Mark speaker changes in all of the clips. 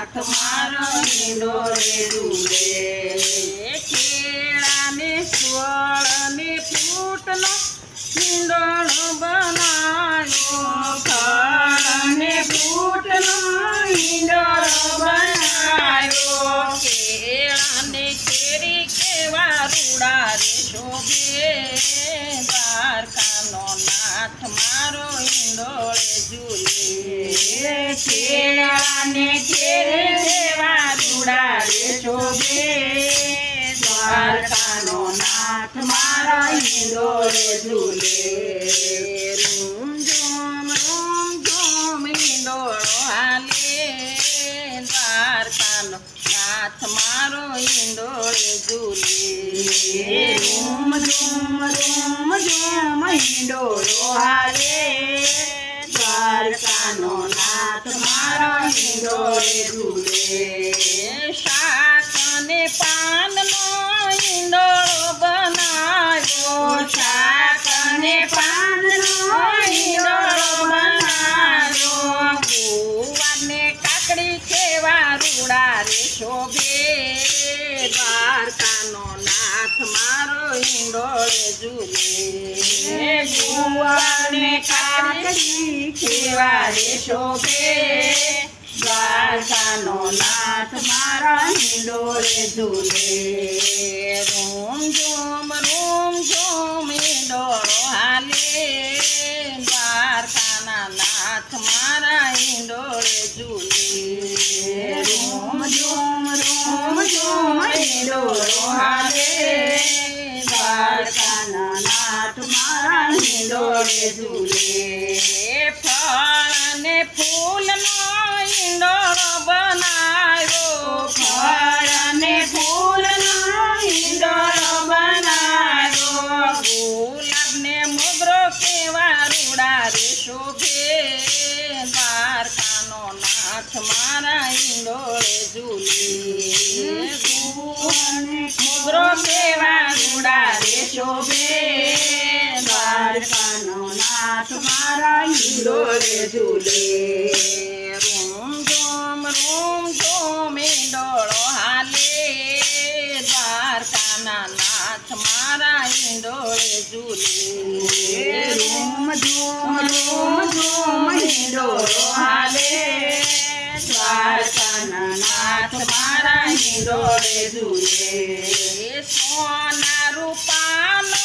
Speaker 1: નાથ મારો હિંડોળે ઝૂલે કેળાને સ્વળને ફૂટનો હિંડોળો બનાવ્યો ફળને ફૂટનો હિંડોળો બનાવ્યો કેળાને કેરી કેવા રૂડા રે શોભે દ્વારકાનો નાથ મારો હિંડોળે ઝૂલે કેળાને કેરી કેવા રૂડા રે શોભે દ્વારકાનો નાથ મારા હિંડોળે ઝૂલે રૂમ ઝૂમ હિંડોળો હાલે દ્વારકાનો નાથ મારો હિંડોળે ઝૂલે રૂમ ઝૂમ હિંડોળો હાલે દ્વારકાનો નાથ મારો હિંડોળે ઝૂલે શાક અને પાનનો હિંડોળો બનાવ્યો શાક અને પાનનો હિંડોળો બનાવ્યો ગુવારને કાકડી કેવા રૂડા રે શોભે દ્વારકાનો નાથ મારો હિંડોળે ઝૂલે ગુવારને કાકડી કેવા રે શોભે દ્વારકાનો નાથ મારા હિંડોળે ઝૂલે રૂમ ઝૂમ હિંડોળો હાલે દ્વારકાના નાથ મારા હિંડોળે ઝૂલે રૂમ ઝૂમ હિંડોળો હાલે દ્વારકાના નાથ મારા હિંડોળે ઝૂલે ફળ અને ફૂલનો હિંડોળો બનાવ્યો ફળ અને ફૂલનો હિંડોળો બનાવ્યો ગુલાબને મોગરો કેવા રૂડા રે શોભે દ્વારકાનો નાથ મારા હિંડોળે ઝૂલે મોગરો કેવા રૂડા રે શોભે દ્વારકાનો નાથ મારા હિંડોળે ઝૂલે રૂમ ઝૂમ હિંડોળો હાલે દ્વારકાના નાથ મારા હિંડોળે ઝૂલે રૂમ ઝૂમ હિંડોળો હાલે દ્વારકાના નાથ મારા હિંડોળે ઝૂલે સોના રૂપાનો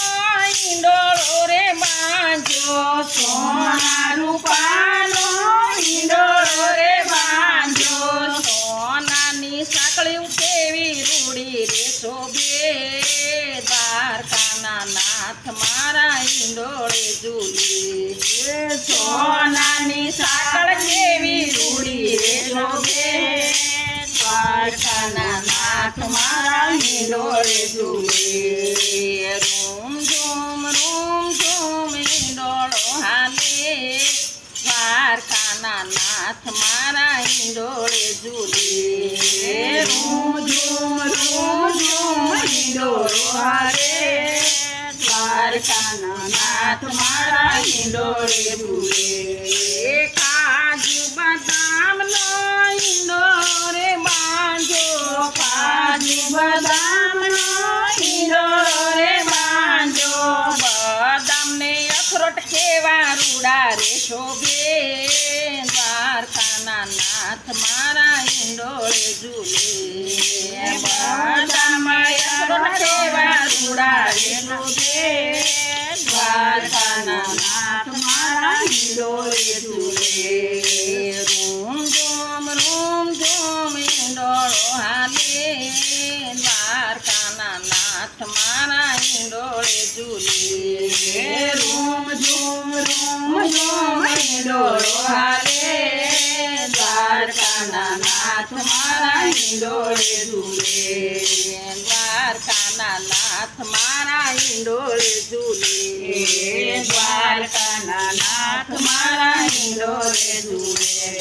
Speaker 1: હિંડોળો રે બાંધ્યો સોના રૂપાનો હિંડોળો રે બાંધ્યો સોનાની સાંકળી કેવી રૂડી રે શોભે દ્વારકાના નાથ મારા હિંડોળે ઝૂલે સોનાની સાંકળ કેવી રૂડી રે શોભે દ્વારકાના નાથ મારા હિંડોળે ઝૂલે રૂમ ઝૂમ હિંડોળો હાલે દ્વારકાના નાથ મારા હિંડોળે ઝૂલે રૂમ ઝૂમ હિંડોળો હાલે દ્વારકાના નાથ મારા હિંડોળે ઝૂલે કાજુ બદામનો હિંડોળો રે બાંધ્યો કાજુ બદામનો હિંડોળો રે બાંધ્યો બદામને અખરોટ કેવા રૂડા રે શોભે દ્વારકાના નાથ મારા હિંડોળે ઝૂલે બદામ અખરોટ કેવા રૂડા રે શોભે દ્વારકાના નાથ મારા હિંડોળે ઝૂલે રૂમ ઝૂમ હિંડોળો હાલે દ્વારકાના નાથ મારા હિંડોળે ઝૂલે રૂમ ઝૂમ હિંડોળો હાલે દ્વારકાના નાથ મારા હિંડોળે ઝૂલે દ્વારકાના નાથ મારા હિંડોળે ઝૂલે દ્વારકાના નાથ મારા હિંડોળે ઝૂલે